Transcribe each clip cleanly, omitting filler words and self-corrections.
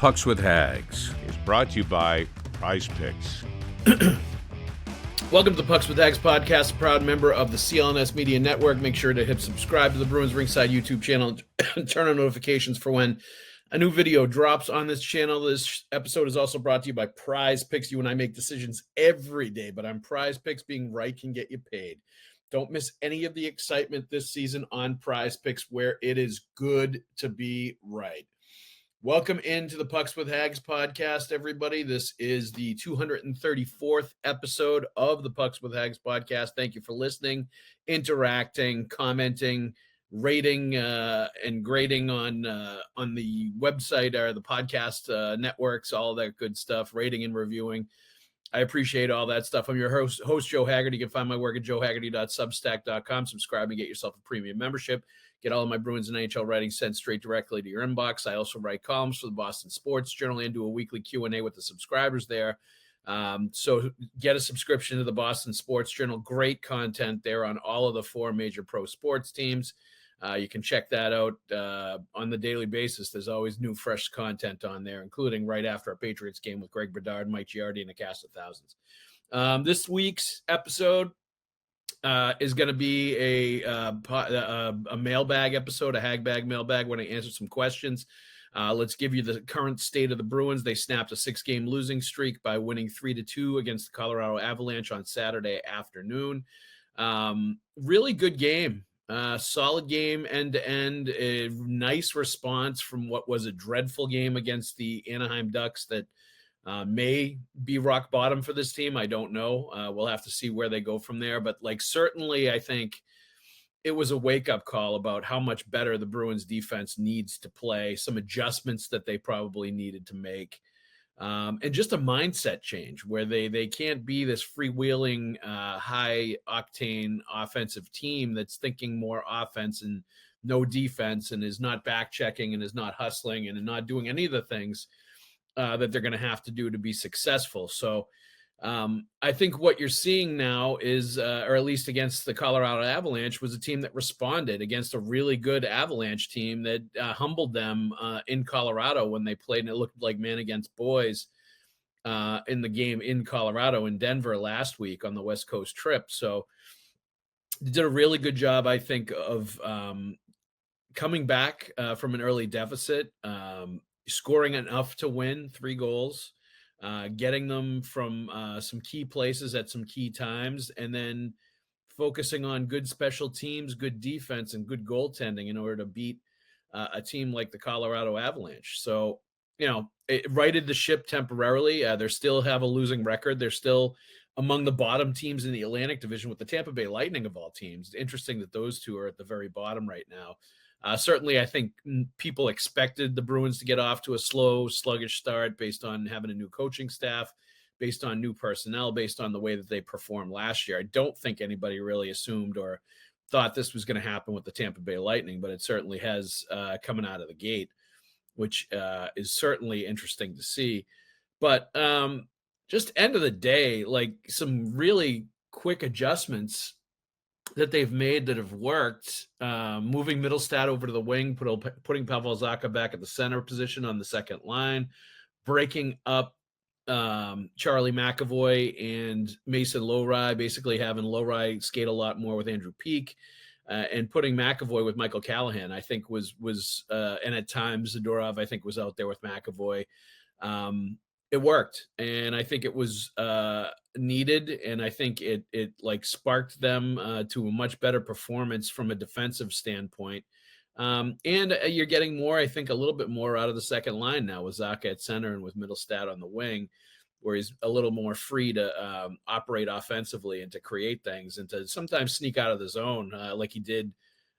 Pucks with Haggs is brought to you by Prize Picks. Welcome to the Pucks with Haggs podcast, a proud member of the CLNS Media Network. Make sure to hit subscribe to the Bruins Ringside YouTube channel and turn on notifications for when a new video drops on this channel. This episode is also brought to you by Prize Picks. You and I make decisions every day, but on Prize Picks, being right can get you paid. Don't miss any of the excitement this season on Prize Picks, where it is good to be right. Welcome into the Pucks with Haggs podcast, everybody. This is the 234th episode of the Pucks with Haggs podcast. Thank you for listening, interacting, commenting, rating, and grading on the website or the podcast networks, all that good stuff, rating and reviewing. I appreciate all that stuff. I'm your host Joe Haggerty. You can find my work at joehaggerty.substack.com. Subscribe and get yourself a premium membership. Get all of my Bruins and NHL writing sent straight directly to your inbox. I also write columns for the Boston Sports Journal and do a weekly Q&A with the subscribers there. So get a subscription to the Boston Sports Journal. Great content there on all of the four major pro sports teams. You can check that out on the daily basis. There's always new, fresh content on there, including right after a Patriots game with Greg Bedard, Mike Giardi, and a cast of thousands. This week's episode is going to be a mailbag episode, a Hagbag mailbag, when I answer some questions. Let's give you the current state of the Bruins. They snapped a 6-game losing streak by winning 3-2 against the Colorado Avalanche on Saturday afternoon. Really good game. Solid game end-to-end. A nice response from what was a dreadful game against the Anaheim Ducks that may be rock bottom for this team. I don't know. We'll have to see where they go from there. But certainly I think it was a wake-up call about how much better the Bruins defense needs to play, some adjustments that they probably needed to make, and just a mindset change where they can't be this freewheeling, high-octane offensive team that's thinking more offense and no defense and is not back-checking and is not hustling and not doing any of the things that they're going to have to do to be successful. So I think what you're seeing now is, or at least against the Colorado Avalanche, was a team that responded against a really good Avalanche team that humbled them in Colorado when they played, and it looked like man against boys in the game in Colorado in Denver last week on the West Coast trip. So they did a really good job, I think, of coming back from an early deficit, scoring enough to win 3 goals, getting them from some key places at some key times, and then focusing on good special teams, good defense, and good goaltending in order to beat a team like the Colorado Avalanche. So, it righted the ship temporarily. They still have a losing record. They're still among the bottom teams in the Atlantic Division with the Tampa Bay Lightning of all teams. Interesting that those two are at the very bottom right now. Certainly, I think people expected the Bruins to get off to a slow, sluggish start based on having a new coaching staff, based on new personnel, based on the way that they performed last year. I don't think anybody really assumed or thought this was going to happen with the Tampa Bay Lightning, but it certainly has coming out of the gate, which is certainly interesting to see. But just end of the day, some really quick adjustments that they've made that have worked, moving Mittelstadt over to the wing, putting Pavel Zacha back at the center position on the second line, breaking up Charlie McAvoy and Mason Lowry, basically having Lowry skate a lot more with Andrew Peeke, and putting McAvoy with Michael Callahan, I think was and at times Zadorov, I think, was out there with McAvoy. It worked, and I think it was needed, and I think it sparked them to a much better performance from a defensive standpoint. And you're getting more, I think, a little bit more out of the second line now with Zacha at center and with Mittelstadt on the wing, where he's a little more free to operate offensively and to create things and to sometimes sneak out of the zone like he did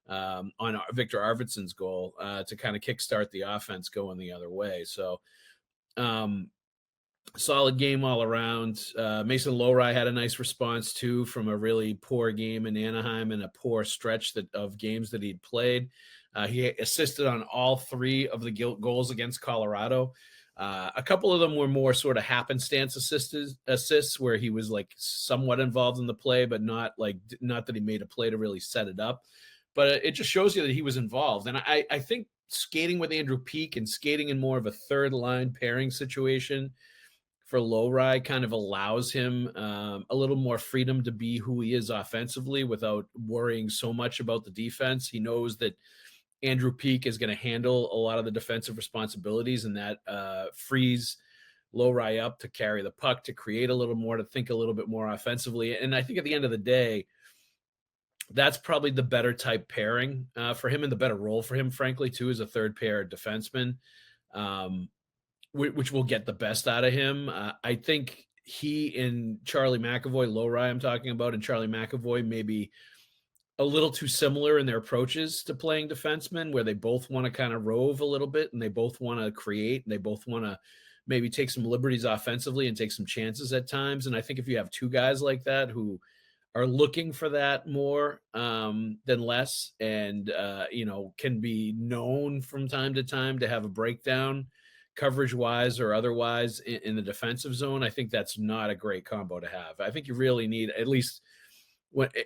on Victor Arvidsson's goal to kind of kickstart the offense going the other way. So solid game all around. Mason Lowry had a nice response too from a really poor game in Anaheim and a poor stretch of games that he'd played. He assisted on all 3 of the goals against Colorado. A couple of them were more sort of happenstance assists where he was somewhat involved in the play, but not that he made a play to really set it up. But it just shows you that he was involved. And I think skating with Andrew Peak and skating in more of a third line pairing situation for Lowry kind of allows him a little more freedom to be who he is offensively without worrying so much about the defense. He knows that Andrew Peak is going to handle a lot of the defensive responsibilities, and that frees Lowry up to carry the puck, to create a little more, to think a little bit more offensively. And I think at the end of the day, that's probably the better type pairing for him, and the better role for him, frankly, too, as a third pair defenseman, which will get the best out of him. I think he and Charlie McAvoy, Lowry I'm talking about, and Charlie McAvoy maybe a little too similar in their approaches to playing defensemen, where they both want to kind of rove a little bit, and they both want to create, and they both want to maybe take some liberties offensively and take some chances at times. And I think if you have two guys like that who are looking for that more than less, and can be known from time to time to have a breakdown coverage wise or otherwise in the defensive zone, I think that's not a great combo to have. I think you really need, at least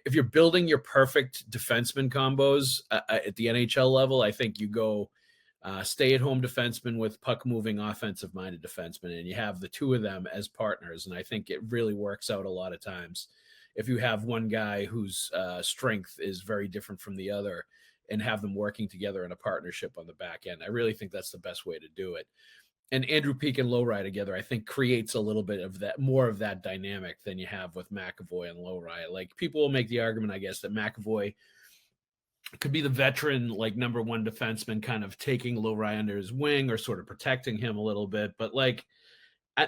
if you're building your perfect defenseman combos at the NHL level, I think you go stay-at-home defenseman with puck-moving, offensive-minded defenseman, and you have the two of them as partners. And I think it really works out a lot of times if you have one guy whose strength is very different from the other, and have them working together in a partnership on the back end. I really think that's the best way to do it. And Andrew Peak and Lowry together, I think, creates a little bit of that, more of that dynamic than you have with McAvoy and Lowry. Like, people will make the argument, I guess, that McAvoy could be the veteran, like, number one defenseman, kind of taking Lowry under his wing or sort of protecting him a little bit. But like,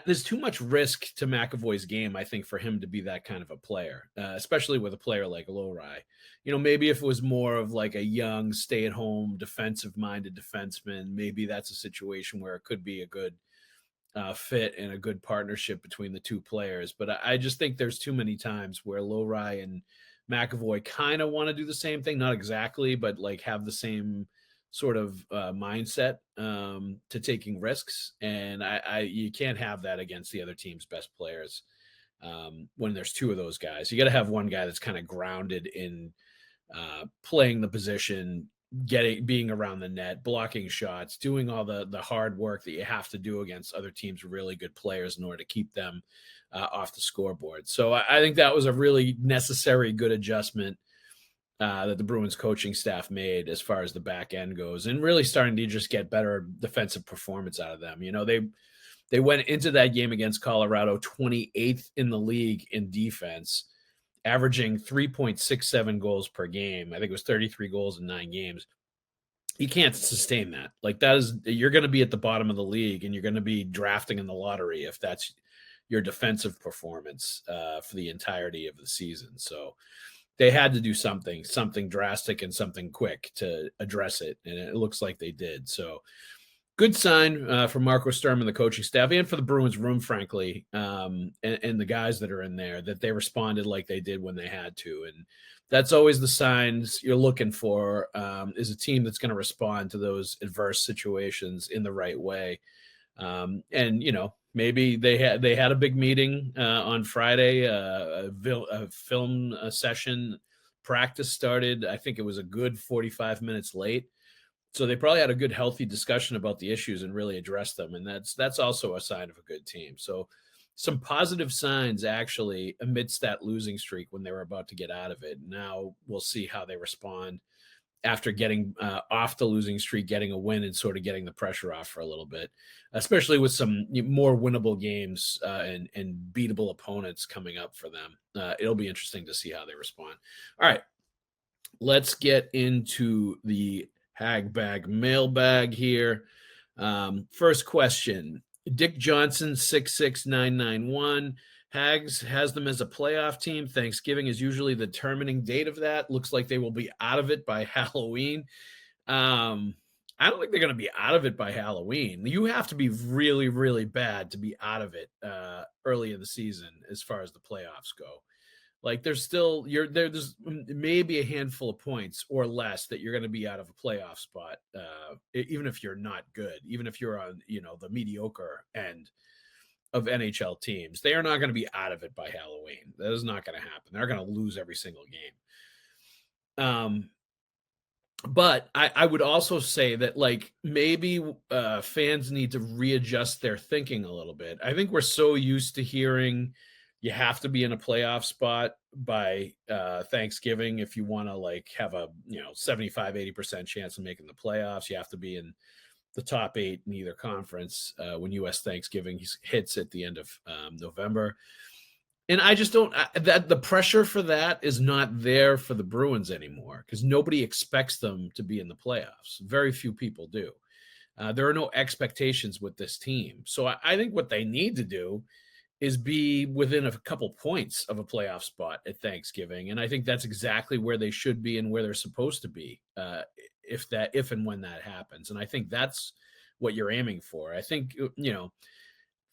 there's too much risk to McAvoy's game, I think, for him to be that kind of a player, especially with a player like Lowry. Maybe if it was more of like a young, stay-at-home, defensive-minded defenseman, maybe that's a situation where it could be a good fit and a good partnership between the two players. But I just think there's too many times where Lowry and McAvoy kind of want to do the same thing, not exactly, but like have the same sort of mindset to taking risks, and you can't have that against the other team's best players when there's two of those guys. You got to have one guy that's kind of grounded in playing the position, being around the net, blocking shots, doing all the hard work that you have to do against other teams' really good players in order to keep them off the scoreboard. So I think that was a really necessary, good adjustment that the Bruins coaching staff made as far as the back end goes, and really starting to just get better defensive performance out of them. They went into that game against Colorado 28th in the league in defense, averaging 3.67 goals per game. I think it was 33 goals in 9 games. You can't sustain that. Like, you're going to be at the bottom of the league, and you're going to be drafting in the lottery if that's your defensive performance for the entirety of the season. So they had to do something drastic and something quick to address it, and it looks like they did. So good sign for Marco Sturm and the coaching staff, and for the Bruins room, frankly, and the guys that are in there, that they responded like they did when they had to. And that's always the signs you're looking for, is a team that's going to respond to those adverse situations in the right way. And maybe they had a big meeting on Friday, a film session. Practice started, I think it was a good 45 minutes late. So they probably had a good, healthy discussion about the issues and really addressed them. And that's also a sign of a good team. So some positive signs, actually, amidst that losing streak when they were about to get out of it. Now we'll see how they respond after getting off the losing streak, getting a win, and sort of getting the pressure off for a little bit, especially with some more winnable games and beatable opponents coming up for them. It'll be interesting to see how they respond. All right, let's get into the Haggs Mailbag here. First question, Dick Johnson 66991. Haggs has them as a playoff team. Thanksgiving is usually the determining date of that. Looks like they will be out of it by Halloween. I don't think they're going to be out of it by Halloween. You have to be really, really bad to be out of it early in the season as far as the playoffs go. Like, there's maybe a handful of points or less that you're going to be out of a playoff spot, even if you're not good, even if you're on the mediocre end of NHL teams. They are not going to be out of it by Halloween. That is not going to happen. They're going to lose every single game. But I would also say that, like, maybe fans need to readjust their thinking a little bit. I think we're so used to hearing you have to be in a playoff spot by Thanksgiving if you want to, like, have a 75-80% chance of making the playoffs. You have to be in the top 8 in either conference when U.S. Thanksgiving hits at the end of November. And I just don't that the pressure for that is not there for the Bruins anymore because nobody expects them to be in the playoffs. Very few people do. There are no expectations with this team. So I think what they need to do is be within a couple points of a playoff spot at Thanksgiving. And I think that's exactly where they should be and where they're supposed to be if and when that happens. And I think that's what you're aiming for. I think,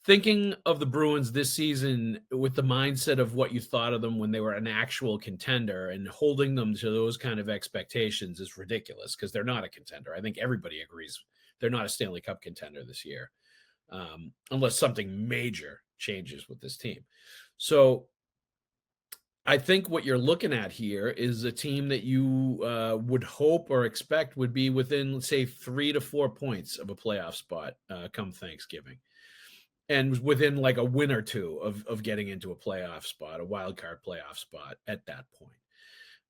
thinking of the Bruins this season with the mindset of what you thought of them when they were an actual contender and holding them to those kind of expectations is ridiculous because they're not a contender. I think everybody agrees they're not a Stanley Cup contender this year, unless something major changes with this team. So I think what you're looking at here is a team that you would hope or expect would be within, let's say, 3 to 4 points of a playoff spot come Thanksgiving. And within like a win or two of getting into a playoff spot, a wild card playoff spot at that point.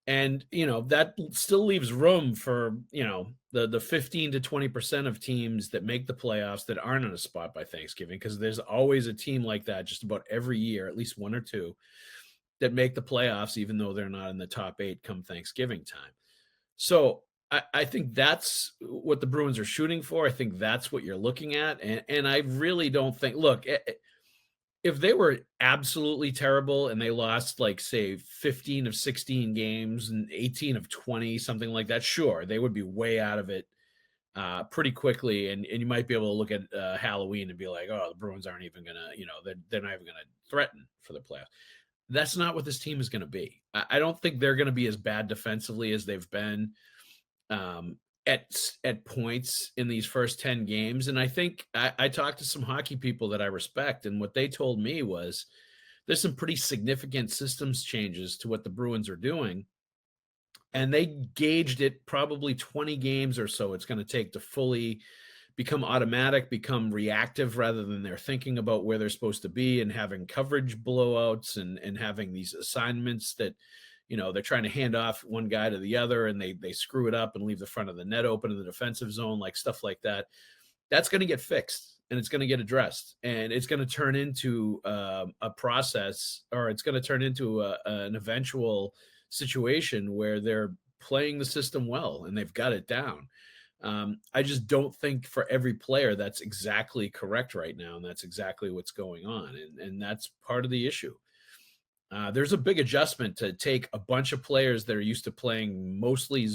And, that still leaves room for, the 15 to 20% of teams that make the playoffs that aren't in a spot by Thanksgiving, because there's always a team like that just about every year, at least one or two, that make the playoffs, even though they're not in the top 8 come Thanksgiving time. So I think that's what the Bruins are shooting for. I think that's what you're looking at. And I really don't think, look, if they were absolutely terrible and they lost, like, say, 15 of 16 games and 18 of 20, something like that, sure, they would be way out of it pretty quickly. And you might be able to look at Halloween and be like, oh, the Bruins aren't even going to, they're not even going to threaten for the playoffs. That's not what this team is going to be. I don't think they're going to be as bad defensively as they've been at points in these first 10 games. And I think I talked to some hockey people that I respect, and what they told me was there's some pretty significant systems changes to what the Bruins are doing. And they gauged it probably 20 games or so it's going to take to fully become automatic, become reactive rather than they're thinking about where they're supposed to be and having coverage blowouts and having these assignments that, they're trying to hand off one guy to the other and they screw it up and leave the front of the net open in the defensive zone, like stuff like that. That's going to get fixed and it's going to get addressed, and it's going to turn into a process, or it's going to turn into an eventual situation where they're playing the system well and they've got it down. I just don't think for every player that's exactly correct right now, and that's exactly what's going on, and that's part of the issue. There's a big adjustment to take a bunch of players that are used to playing mostly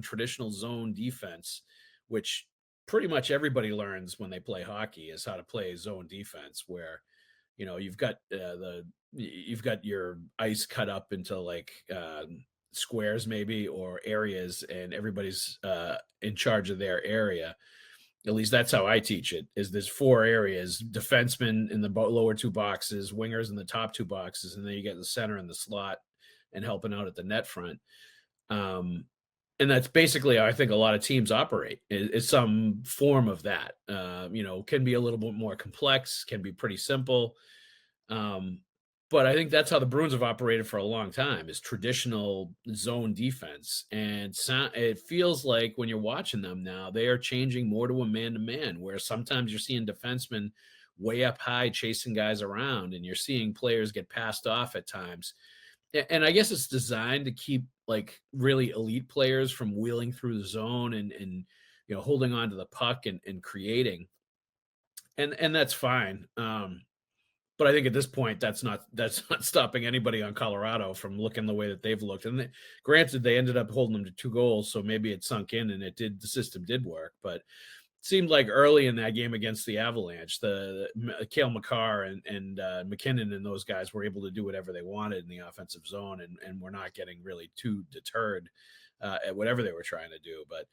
traditional zone defense, which pretty much everybody learns when they play hockey is how to play zone defense, where you've got your ice cut up into like squares maybe, or areas, and everybody's in charge of their area. At least that's how I teach it, is there's 4 areas: defensemen in the lower 2 boxes, wingers in the top 2 boxes, and then you get the center in the slot and helping out at the net front. And that's basically how I think a lot of teams operate, is some form of that. Can be a little bit more complex, can be pretty simple. But I think that's how the Bruins have operated for a long time, is traditional zone defense. And it feels like when you're watching them now, they are changing more to a man-to-man, where sometimes you're seeing defensemen way up high chasing guys around, and you're seeing players get passed off at times. And I guess it's designed to keep like really elite players from wheeling through the zone and holding on to the puck and creating. And that's fine. But I think at this point, that's not stopping anybody on Colorado from looking the way that they've looked. And granted, they ended up holding them to 2 goals, so maybe it sunk in and the system did work. But it seemed like early in that game against the Avalanche, the Cale Makar and McKinnon and those guys were able to do whatever they wanted in the offensive zone, and were not getting really too deterred at whatever they were trying to do. But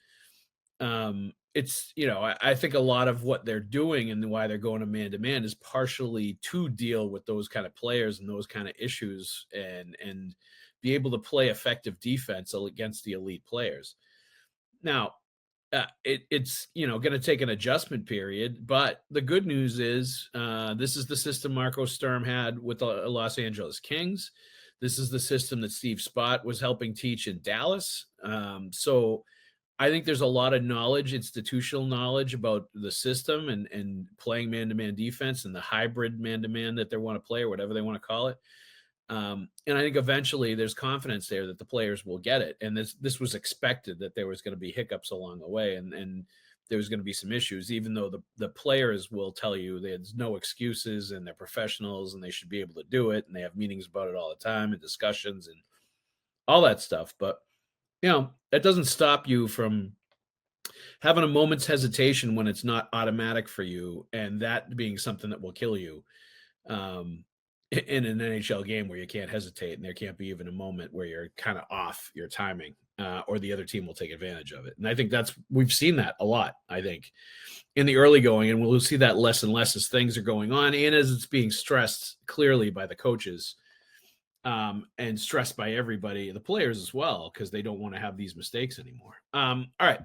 it's, I think a lot of what they're doing and why they're going to man is partially to deal with those kind of players and those kind of issues, and be able to play effective defense against the elite players. Now, it's going to take an adjustment period, but the good news is this is the system Marco Sturm had with the Los Angeles Kings. This is the system that Steve Spott was helping teach in Dallas. So I think there's a lot of knowledge, institutional knowledge about the system and playing man-to-man defense and the hybrid man-to-man that they want to play or whatever they want to call it. And I think eventually there's confidence there that the players will get it. And this was expected that there was going to be hiccups along the way and there was going to be some issues, even though the players will tell you there's no excuses and they're professionals and they should be able to do it. And they have meetings about it all the time and discussions and all that stuff. But, that doesn't stop you from having a moment's hesitation when it's not automatic for you. And that being something that will kill you. In an NHL game where you can't hesitate and there can't be even a moment where you're kind of off your timing or the other team will take advantage of it. And I think we've seen that a lot, I think, in the early going, and we'll see that less and less as things are going on and as it's being stressed clearly by the coaches and stressed by everybody, the players as well, because they don't want to have these mistakes anymore. All right.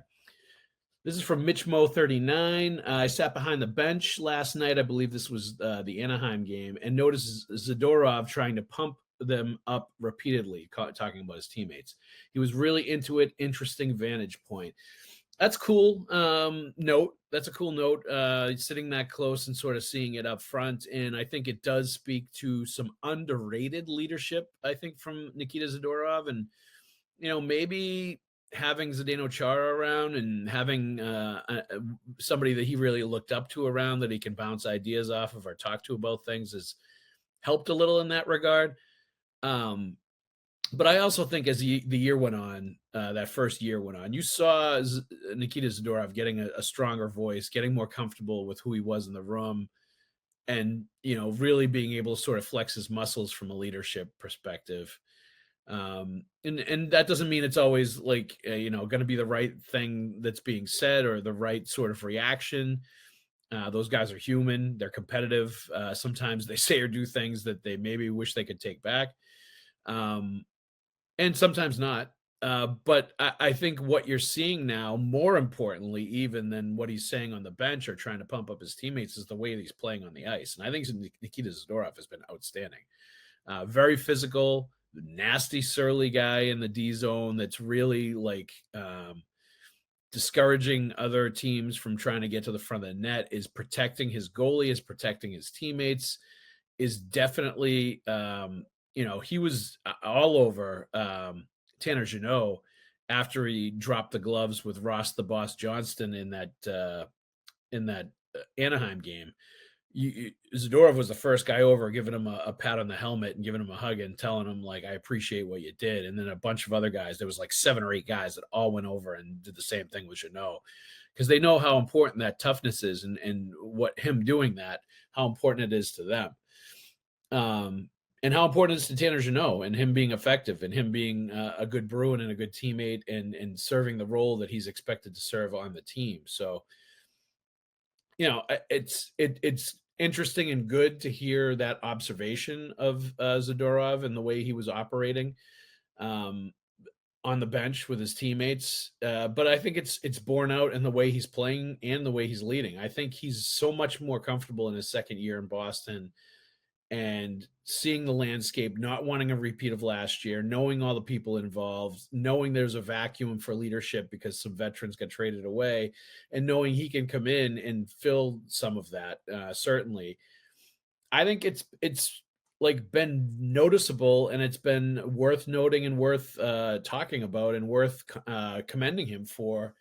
This is from Mitch Mo 39. I sat behind the bench last night. I believe this was the Anaheim game, and noticed Zadorov trying to pump them up repeatedly, talking about his teammates. He was really into it. Interesting vantage point. That's cool. Note. That's a cool note. Sitting that close and sort of seeing it up front, and I think it does speak to some underrated leadership. I think from Nikita Zadorov, and maybe having Zdeno Chara around and having somebody that he really looked up to around that he can bounce ideas off of or talk to about things has helped a little in that regard. But I also think as the year went on, that first year went on, you saw Nikita Zadorov getting a stronger voice, getting more comfortable with who he was in the room, and really being able to sort of flex his muscles from a leadership perspective. And that doesn't mean it's always like going to be the right thing that's being said or the right sort of reaction. Those guys are human, they're competitive. Sometimes they say or do things that they maybe wish they could take back, and sometimes not. But I think what you're seeing now, more importantly even than what he's saying on the bench or trying to pump up his teammates, is the way that he's playing on the ice. And I think Nikita Zadorov has been outstanding. Very physical, nasty, surly guy in the D zone that's really discouraging other teams from trying to get to the front of the net, is protecting his goalie, is protecting his teammates, is definitely, he was all over Tanner Jeannot after he dropped the gloves with Ross the Boss Johnston in that Anaheim game. Zadorov was the first guy over, giving him a pat on the helmet and giving him a hug and telling him, I appreciate what you did. And then a bunch of other guys, there was 7 or 8 guys that all went over and did the same thing with Jeannot, because they know how important that toughness is and what him doing that, how important it is to them. And how important it is to Tanner Jeannot and him being effective and him being a good Bruin and a good teammate and serving the role that he's expected to serve on the team. So, it's interesting and good to hear that observation of Zadorov and the way he was operating on the bench with his teammates. But I think it's borne out in the way he's playing and the way he's leading. I think he's so much more comfortable in his second year in Boston and seeing the landscape, not wanting a repeat of last year, knowing all the people involved, knowing there's a vacuum for leadership because some veterans got traded away, and knowing he can come in and fill some of that. Certainly, I think it's been noticeable, and it's been worth noting and worth talking about and worth commending him for,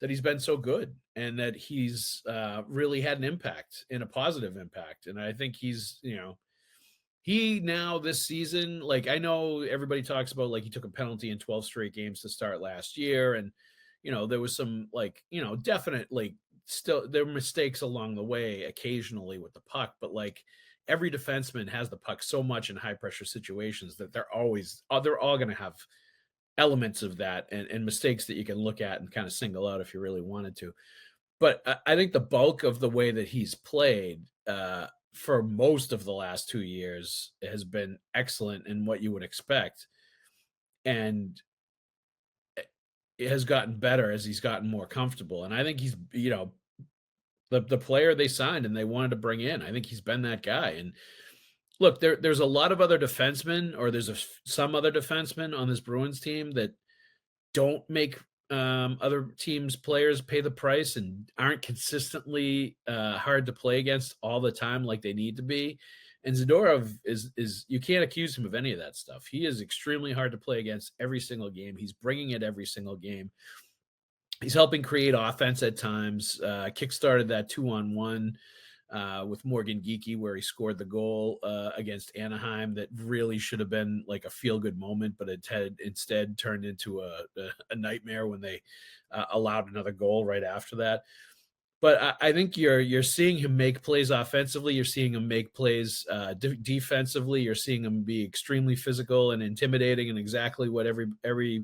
that he's been so good and that he's really had an impact and a positive impact. And I think he's, he now this season, I know everybody talks about he took a penalty in 12 straight games to start last year. And, there was some definite, still there were mistakes along the way occasionally with the puck, but every defenseman has the puck so much in high pressure situations that they're all going to have elements of that and mistakes that you can look at and kind of single out if you really wanted to. But I think the bulk of the way that he's played for most of the last 2 years has been excellent in what you would expect. And has gotten better as he's gotten more comfortable. And I think he's, the player they signed and they wanted to bring in. I think he's been that guy. And look, there's a lot of other defensemen, or there's some other defensemen on this Bruins team that don't make other teams' players pay the price and aren't consistently hard to play against all the time like they need to be. And Zadorov is you can't accuse him of any of that stuff. He is extremely hard to play against every single game. He's bringing it every single game. He's helping create offense at times. Kickstarted that 2-on-1 with Morgan Geekie, where he scored the goal against Anaheim that really should have been like a feel-good moment, but it had instead turned into a nightmare when they allowed another goal right after that. But I think you're seeing him make plays offensively. You're seeing him make plays defensively. You're seeing him be extremely physical and intimidating, and exactly what every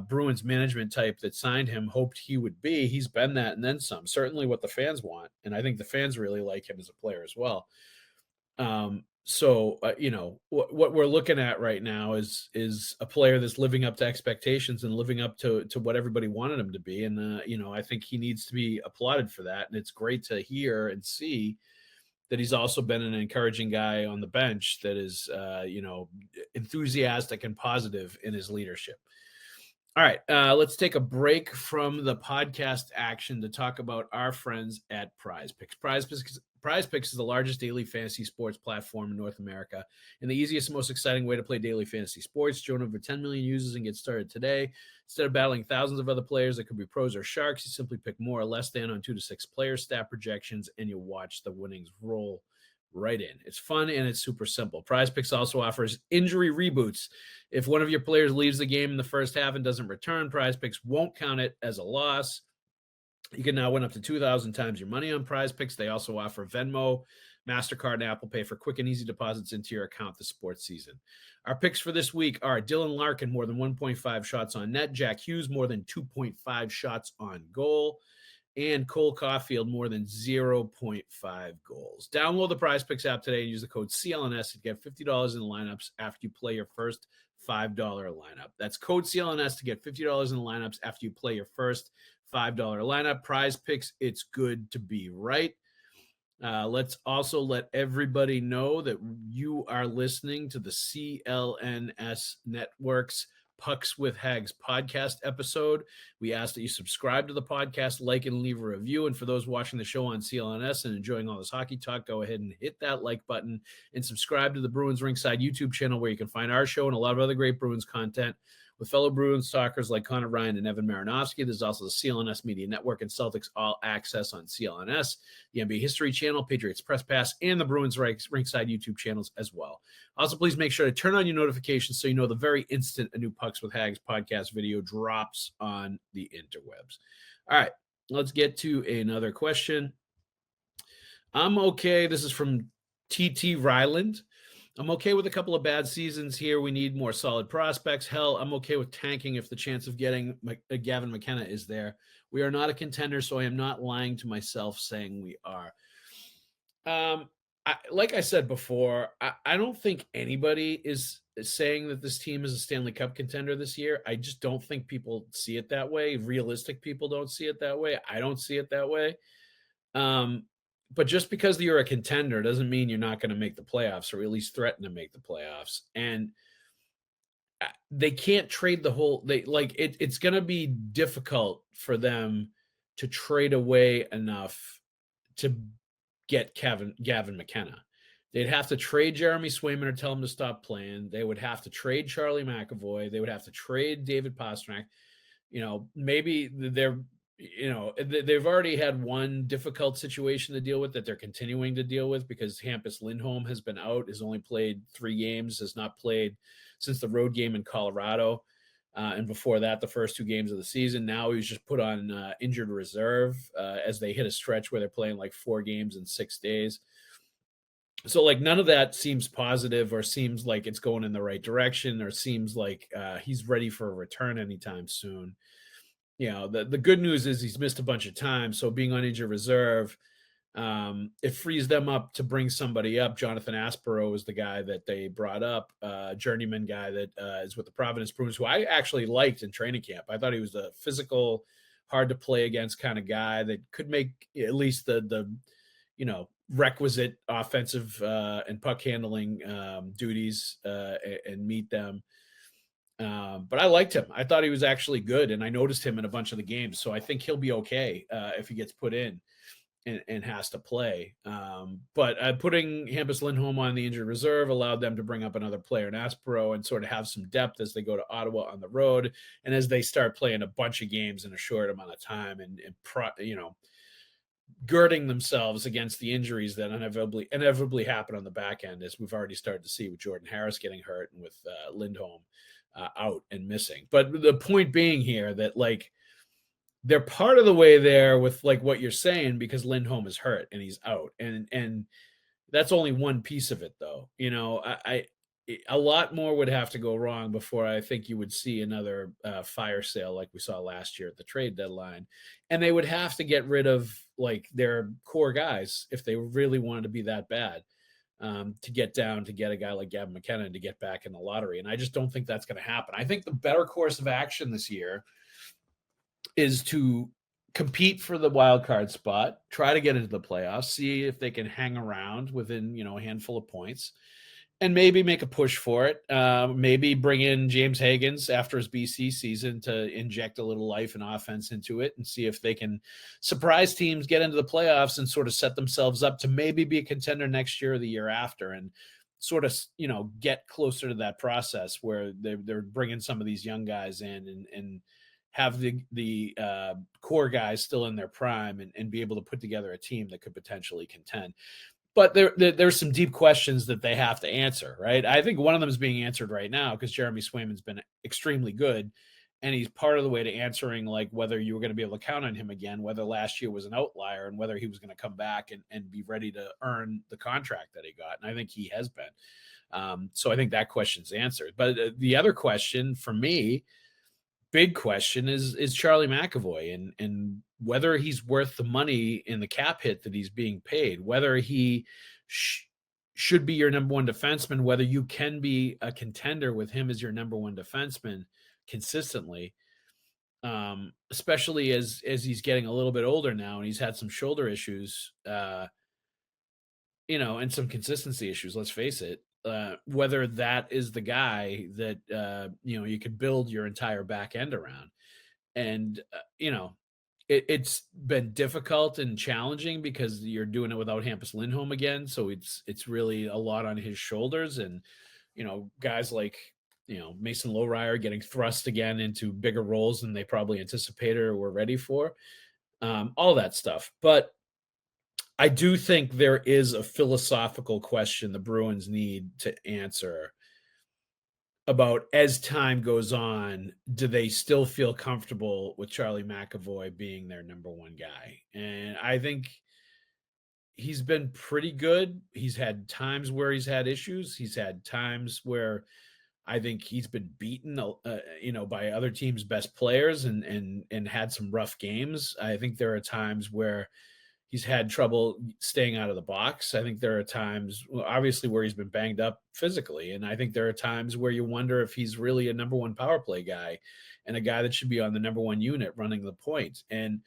Bruins management type that signed him hoped he would be. He's been that and then some. Certainly what the fans want, and I think the fans really like him as a player as well. What we're looking at right now is a player that's living up to expectations and living up to what everybody wanted him to be. And I think he needs to be applauded for that. And it's great to hear and see that he's also been an encouraging guy on the bench that is, enthusiastic and positive in his leadership. All right, let's take a break from the podcast action to talk about our friends at Prize Picks. Prize Picks is the largest daily fantasy sports platform in North America and the easiest and most exciting way to play daily fantasy sports. Join over 10 million users and get started today. Instead of battling thousands of other players that could be pros or sharks, you simply pick more or less than on 2 to 6 player stat projections, and you'll watch the winnings roll right in. It's fun and it's super simple. Prize Picks also offers injury reboots. If one of your players leaves the game in the first half and doesn't return, Prize Picks won't count it as a loss. You can now win up to 2,000 times your money on Prize Picks. They also offer Venmo, MasterCard, and Apple Pay for quick and easy deposits into your account this sports season. Our picks for this week are Dylan Larkin, more than 1.5 shots on net, Jack Hughes, more than 2.5 shots on goal, and Cole Caulfield, more than 0.5 goals. Download the Prize Picks app today and use the code CLNS to get $50 in lineups after you play your first $5 lineup. That's code CLNS to get $50 in lineups after you play your first $5 lineup. Prize Picks, it's good to be right. Let's also let everybody know that you are listening to the CLNS Network's Pucks with Haggs podcast episode. We ask that you subscribe to the podcast, like and leave a review. And for those watching the show on CLNS and enjoying all this hockey talk, go ahead and hit that like button and subscribe to the Bruins Ringside YouTube channel, where you can find our show and a lot of other great Bruins content with fellow Bruins talkers like Conor Ryan and Evan Marinofski. There's also the CLNS Media Network and Celtics All Access on CLNS, the NBA History Channel, Patriots Press Pass, and the Bruins Ringside YouTube channels as well. Also, please make sure to turn on your notifications so you know the very instant a new Pucks with Haggs podcast video drops on the interwebs. All right, let's get to another question. I'm okay. This is from TT Ryland. I'm okay with a couple of bad seasons here. We need more solid prospects. Hell, I'm okay with tanking if the chance of getting Gavin McKenna is there. We are not a contender, so I am not lying to myself saying we are. Like I said before, I don't think anybody is saying that this team is a Stanley Cup contender this year. I just don't think people see it that way. Realistic people don't see it that way. I don't see it that way. But just because you're a contender doesn't mean you're not going to make the playoffs, or at least threaten to make the playoffs. And they can't trade the whole. It's going to be difficult for them to trade away enough to get Gavin McKenna. They'd have to trade Jeremy Swayman or tell him to stop playing. They would have to trade Charlie McAvoy. They would have to trade David Pastrnak. Maybe they've already had one difficult situation to deal with that they're continuing to deal with, because Hampus Lindholm has been out, has only played 3 games, has not played since the road game in Colorado. And before that, the first 2 games of the season. Now he was just put on injured reserve as they hit a stretch where they're playing like 4 games in 6 days. So none of that seems positive, or seems like it's going in the right direction, or seems like he's ready for a return anytime soon. The good news is he's missed a bunch of time. So being on injured reserve, It frees them up to bring somebody up. Jonathan Aspero is the guy that they brought up, journeyman guy that is with the Providence Bruins, who I actually liked in training camp. I thought he was a physical, hard to play against kind of guy that could make at least the requisite offensive and puck handling duties and meet them. But I liked him. I thought he was actually good, and I noticed him in a bunch of the games. So I think he'll be okay if he gets put in and has to play. But putting Hampus Lindholm on the injured reserve allowed them to bring up another player in Aspero and sort of have some depth as they go to Ottawa on the road and as they start playing a bunch of games in a short amount of time and girding themselves against the injuries that inevitably happen on the back end, as we've already started to see with Jordan Harris getting hurt and with Lindholm out and missing. But the point being here that they're part of the way there with what you're saying, because Lindholm is hurt and he's out, and that's only one piece of it, though. A lot more would have to go wrong before I think you would see another fire sale like we saw last year at the trade deadline, and they would have to get rid of their core guys if they really wanted to be that bad. To get down to get a guy like Gavin McKenna to get back in the lottery, and I just don't think that's going to happen. I think the better course of action this year is to compete for the wild card spot, try to get into the playoffs, see if they can hang around within, a handful of points, and maybe make a push for it. Maybe bring in James Higgins after his BC season to inject a little life and offense into it and see if they can surprise teams, get into the playoffs, and sort of set themselves up to maybe be a contender next year or the year after, and sort of, get closer to that process where they're bringing some of these young guys in and have the core guys still in their prime and be able to put together a team that could potentially contend. But there's some deep questions that they have to answer, right? I think one of them is being answered right now because Jeremy Swayman's been extremely good, and he's part of the way to answering whether you were going to be able to count on him again, whether last year was an outlier, and whether he was going to come back and be ready to earn the contract that he got. And I think he has been. So I think that question's answered. But the other question for me, big question, is Charlie McAvoy and whether he's worth the money in the cap hit that he's being paid, whether he should be your number one defenseman, whether you can be a contender with him as your number one defenseman consistently, especially as he's getting a little bit older now and he's had some shoulder issues, and some consistency issues, let's face it. Whether that is the guy that you could build your entire back end around. And it's been difficult and challenging because you're doing it without Hampus Lindholm again, so it's really a lot on his shoulders. And guys like Mason Lowryer getting thrust again into bigger roles than they probably anticipated or were ready for, all that stuff. But I do think there is a philosophical question the Bruins need to answer about, as time goes on, do they still feel comfortable with Charlie McAvoy being their number one guy? And I think he's been pretty good. He's had times where he's had issues. He's had times where I think he's been beaten, by other teams' best players and had some rough games. I think there are times where he's had trouble staying out of the box. I think there are times, obviously, where he's been banged up physically. And I think there are times where you wonder if he's really a number one power play guy and a guy that should be on the number one unit running the point. And,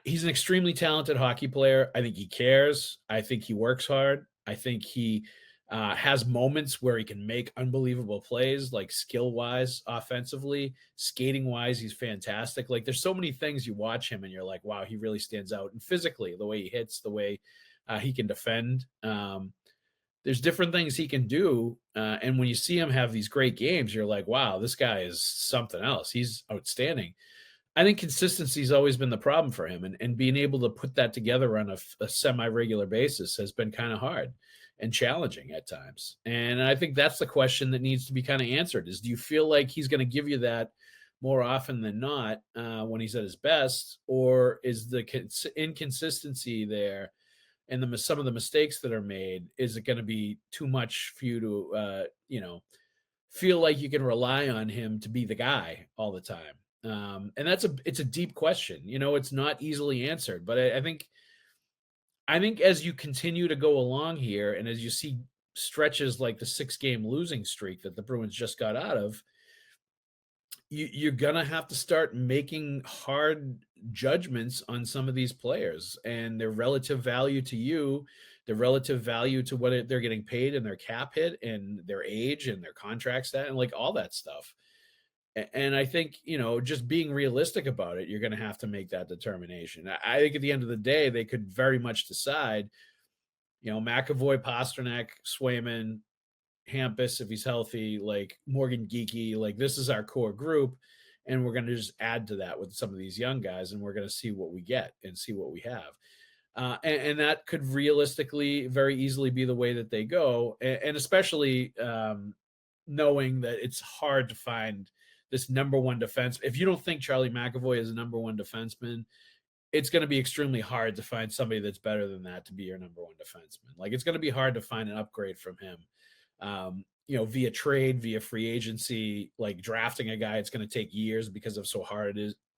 he's an extremely talented hockey player. I think he cares. I think he works hard. I think he has moments where he can make unbelievable plays, like skill-wise, offensively, skating-wise, he's fantastic. There's so many things you watch him and you're like, wow, he really stands out. And physically, the way he hits, the way he can defend, there's different things he can do. And when you see him have these great games, you're like, wow, this guy is something else. He's outstanding. I think consistency has always been the problem for him, and being able to put that together on a semi-regular basis has been kind of hard and challenging at times. And I think that's the question that needs to be kind of answered is, do you feel like he's going to give you that more often than not when he's at his best, or is the inconsistency there and some of the mistakes that are made, is it going to be too much for you to, feel like you can rely on him to be the guy all the time? And it's a deep question. It's not easily answered, but I think I think as you continue to go along here, and as you see stretches like the 6-game losing streak that the Bruins just got out of, you're gonna have to start making hard judgments on some of these players and their relative value to you, their relative value to what they're getting paid and their cap hit and their age and their contract stat and like all that stuff. And I think, just being realistic about it, you're going to have to make that determination. I think at the end of the day, they could very much decide, McAvoy, Pasternak, Swayman, Hampus, if he's healthy, like Morgan Geeky, like this is our core group. And we're going to just add to that with some of these young guys, and we're going to see what we get and see what we have. And that could realistically very easily be the way that they go. And especially knowing that it's hard to find this number one defense. If you don't think Charlie McAvoy is a number one defenseman, it's going to be extremely hard to find somebody that's better than that to be your number one defenseman. Like it's going to be hard to find an upgrade from him. Via trade, via free agency, like drafting a guy, it's going to take years because of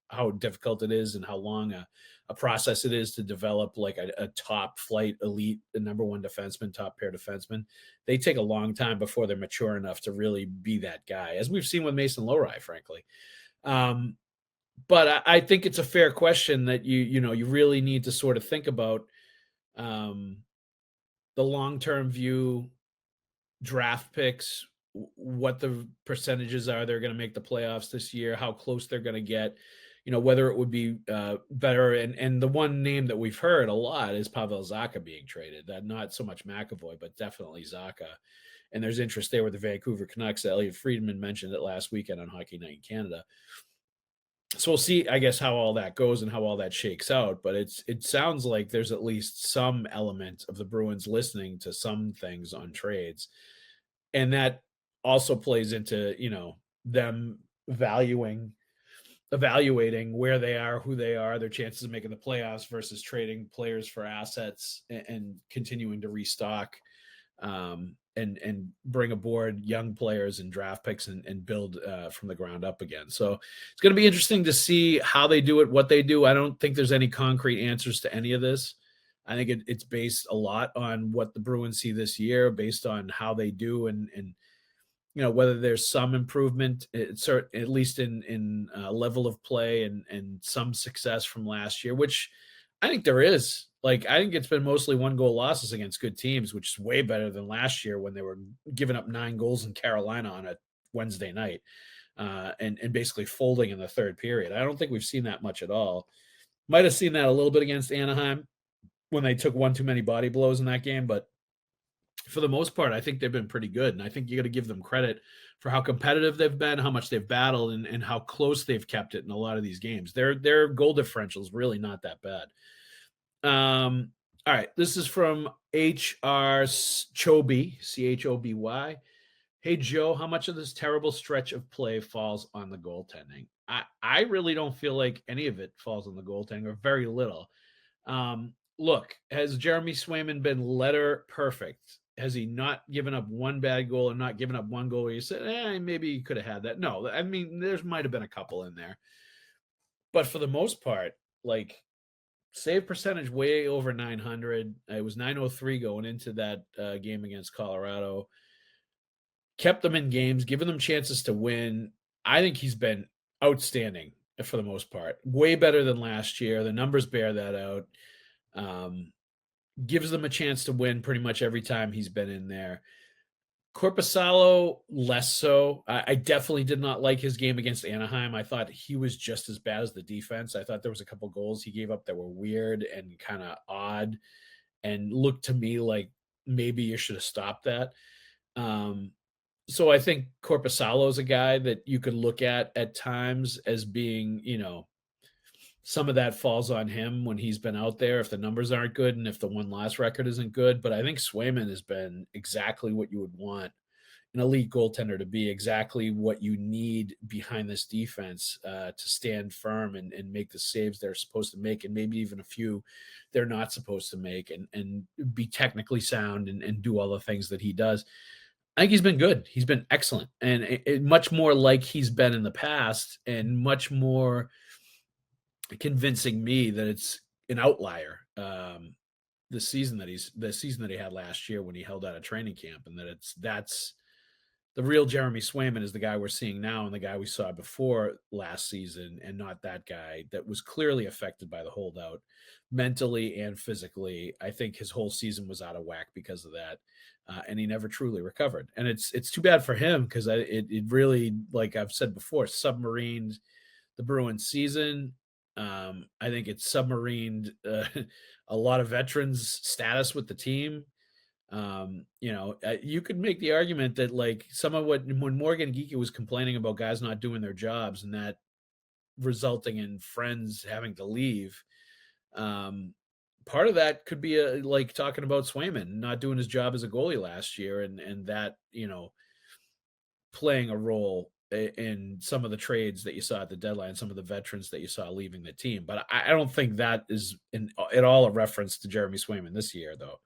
how difficult it is and how long a process it is to develop like a top flight elite, the number one defenseman, top pair defenseman. They take a long time before they're mature enough to really be that guy, as we've seen with Mason Lohrei, frankly. But I think it's a fair question that you really need to sort of think about the long-term view, draft picks, what the percentages are they're going to make the playoffs this year, how close they're going to get, whether it would be better. And the one name that we've heard a lot is Pavel Zacha being traded. Not so much McAvoy, but definitely Zacha. And there's interest there with the Vancouver Canucks. Elliot Friedman mentioned it last weekend on Hockey Night in Canada. So we'll see, I guess, how all that goes and how all that shakes out. But it sounds like there's at least some element of the Bruins listening to some things on trades. And that also plays into, them evaluating where they are, who they are, their chances of making the playoffs versus trading players for assets and continuing to restock and bring aboard young players and draft picks and build from the ground up again. So it's going to be interesting to see how they do it, what they do. I don't think there's any concrete answers to any of this. I think it's based a lot on what the Bruins see this year, based on how they do and whether there's some improvement, at least in level of play and some success from last year, which I think there is. Like, I think it's been mostly 1-goal losses against good teams, which is way better than last year when they were giving up 9 goals in Carolina on a Wednesday night and basically folding in the third period. I don't think we've seen that much at all. Might have seen that a little bit against Anaheim when they took one too many body blows in that game, but for the most part, I think they've been pretty good. And I think you got to give them credit for how competitive they've been, how much they've battled, and how close they've kept it in a lot of these games. Their goal differential is really not that bad. All right. This is from HR Choby, Choby. Hey, Joe, how much of this terrible stretch of play falls on the goaltending? I really don't feel like any of it falls on the goaltending, or very little. Look, has Jeremy Swayman been letter perfect? Has he not given up one bad goal and not given up one goal where you said, maybe he could have had that? No, I mean, there might have been a couple in there. But for the most part, like, save percentage way over 900. It was 903 going into that game against Colorado. Kept them in games, given them chances to win. I think he's been outstanding for the most part. Way better than last year. The numbers bear that out. Gives them a chance to win pretty much every time he's been in there. Korpisalo, less so. I definitely did not like his game against Anaheim. I thought he was just as bad as the defense. I thought there was a couple goals he gave up that were weird and kind of odd and looked to me like maybe you should have stopped that. So I think Korpisalo is a guy that you could look at times as being, some of that falls on him when he's been out there if the numbers aren't good and if the win-loss record isn't good. But I think Swayman has been exactly what you would want an elite goaltender to be, exactly what you need behind this defense to stand firm and make the saves they're supposed to make, and maybe even a few they're not supposed to make, and be technically sound and do all the things that he does. I think he's been good. He's been excellent, and much more like he's been in the past, and much more convincing me that it's an outlier the season that he had last year when he held out of training camp, and that's the real Jeremy Swayman is the guy we're seeing now and the guy we saw before last season, and not that guy that was clearly affected by the holdout mentally and physically. I think his whole season was out of whack because of that, and he never truly recovered. And it's too bad for him because it really, like I've said before, submarined the Bruins season. I think it submarined a lot of veterans' status with the team. You could make the argument that like some of when Morgan Geekie was complaining about guys not doing their jobs and that resulting in friends having to leave, part of that could be like talking about Swayman not doing his job as a goalie last year, and that playing a role in some of the trades that you saw at the deadline, some of the veterans that you saw leaving the team. But I don't think that is at all a reference to Jeremy Swayman this year, though.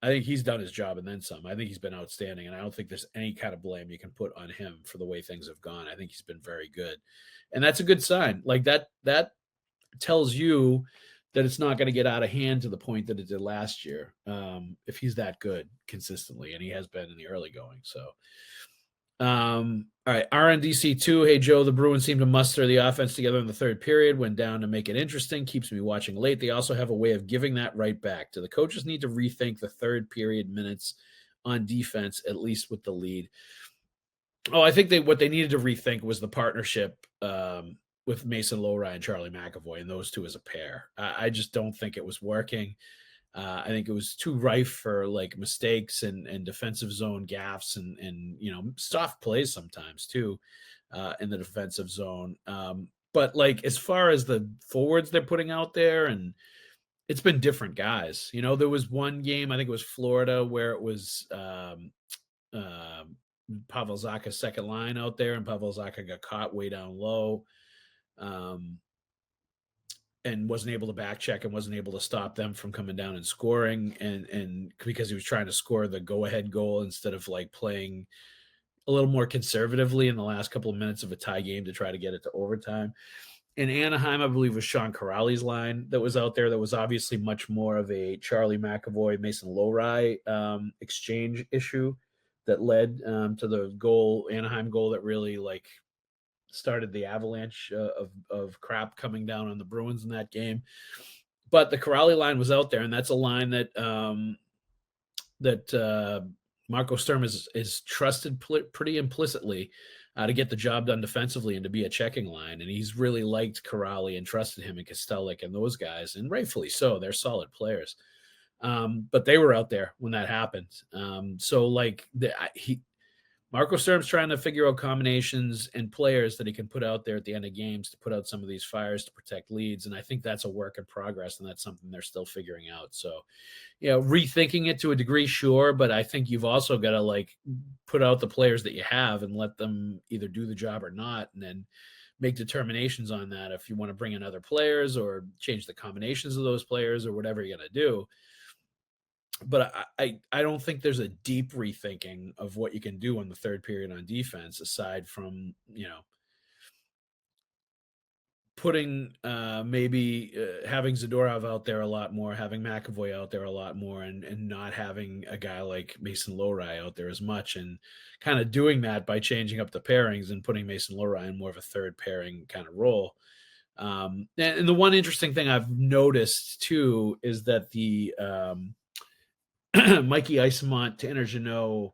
I think he's done his job and then some. I think he's been outstanding, and I don't think there's any kind of blame you can put on him for the way things have gone. I think he's been very good, and that's a good sign. Like that tells you that it's not going to get out of hand to the point that it did last year. If he's that good consistently, and he has been in the early going. So, all right, RNDC2. Hey, Joe, the Bruins seem to muster the offense together in the third period, went down to make it interesting, keeps me watching late. They also have a way of giving that right back. Do the coaches need to rethink the third period minutes on defense, at least with the lead? Oh, I think what they needed to rethink was the partnership with Mason Lowry and Charlie McAvoy, and those two as a pair. I just don't think it was working. I think it was too rife for like mistakes and defensive zone gaffes and soft plays sometimes too in the defensive zone. But like as far as the forwards they're putting out there, and it's been different guys. There was one game, I think it was Florida, where it was Pavel Zacha's second line out there, and Pavel Zacha got caught way down low. And wasn't able to back check and wasn't able to stop them from coming down and scoring. And because he was trying to score the go-ahead goal instead of like playing a little more conservatively in the last couple of minutes of a tie game to try to get it to overtime. In Anaheim, I believe it was Sean Corrali's line that was out there. That was obviously much more of a Charlie McAvoy, Mason Lowry exchange issue that led to the Anaheim goal that really like started the avalanche of crap coming down on the Bruins in that game. But the Corrali line was out there, and that's a line that Marco Sturm is trusted pretty implicitly to get the job done defensively and to be a checking line. And he's really liked Corrali and trusted him and Kostelic and those guys, and rightfully so. They're solid players. But they were out there when that happened. So like Marco Sturm's trying to figure out combinations and players that he can put out there at the end of games to put out some of these fires to protect leads. And I think that's a work in progress, and that's something they're still figuring out. So, rethinking it to a degree, sure, but I think you've also got to like put out the players that you have and let them either do the job or not, and then make determinations on that if you want to bring in other players or change the combinations of those players or whatever you're going to do. But I don't think there's a deep rethinking of what you can do in the third period on defense, aside from, putting maybe having Zadorov out there a lot more, having McAvoy out there a lot more, and not having a guy like Mason Lowry out there as much, and kind of doing that by changing up the pairings and putting Mason Lowry in more of a third pairing kind of role. And the one interesting thing I've noticed too is that the Mikey Isemont, Tanner Jeannot,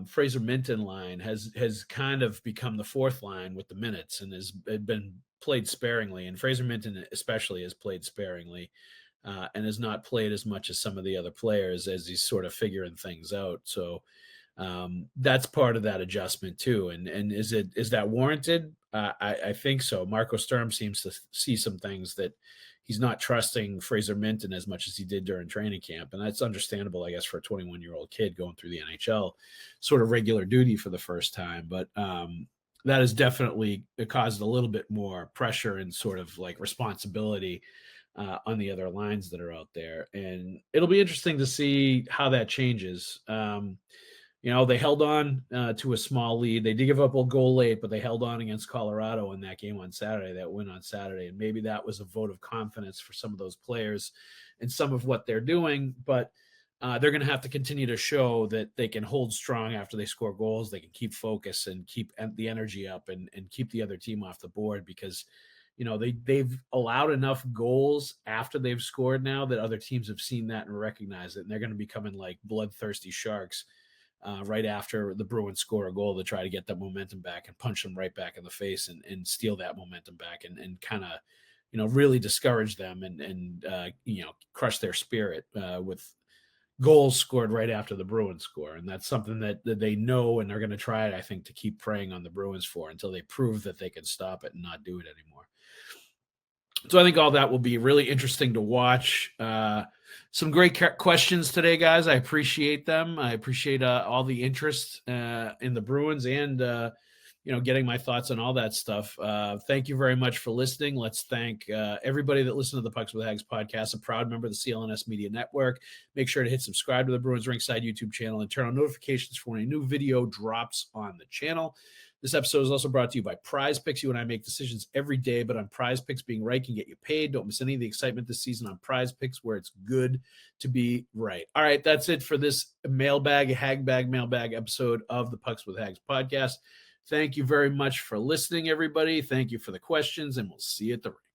Fraser Minton line has kind of become the fourth line with the minutes and has been played sparingly. And Fraser Minton especially has played sparingly and has not played as much as some of the other players as he's sort of figuring things out. So that's part of that adjustment too. And is that warranted? I think so. Marco Sturm seems to see some things that he's not trusting Fraser Minton as much as he did during training camp. And that's understandable, I guess, for a 21-year-old kid going through the NHL sort of regular duty for the first time. But that has definitely caused a little bit more pressure and sort of like responsibility on the other lines that are out there. And it'll be interesting to see how that changes. They held on to a small lead. They did give up a goal late, but they held on against Colorado in that game on Saturday, that win on Saturday. And maybe that was a vote of confidence for some of those players and some of what they're doing. But they're going to have to continue to show that they can hold strong after they score goals. They can keep focus and keep the energy up and keep the other team off the board, because they've allowed enough goals after they've scored now that other teams have seen that and recognized it. And they're going to be coming like bloodthirsty sharks right after the Bruins score a goal to try to get that momentum back and punch them right back in the face and steal that momentum back and kind of, really discourage them and crush their spirit with goals scored right after the Bruins score. And that's something that they know, and they're going to try it, I think, to keep preying on the Bruins for until they prove that they can stop it and not do it anymore. So I think all that will be really interesting to watch. Some great questions today, guys. I appreciate them. I appreciate all the interest in the Bruins and, getting my thoughts on all that stuff. Thank you very much for listening. Let's thank everybody that listened to the Pucks with Haggs podcast, a proud member of the CLNS Media Network. Make sure to hit subscribe to the Bruins Ringside YouTube channel and turn on notifications for when a new video drops on the channel. This episode is also brought to you by Prize Picks. You and I make decisions every day, but on Prize Picks, being right can get you paid. Don't miss any of the excitement this season on Prize Picks, where it's good to be right. All right, that's it for this Hagg Mailbag episode of the Pucks with Haggs podcast. Thank you very much for listening, everybody. Thank you for the questions, and we'll see you at the rink.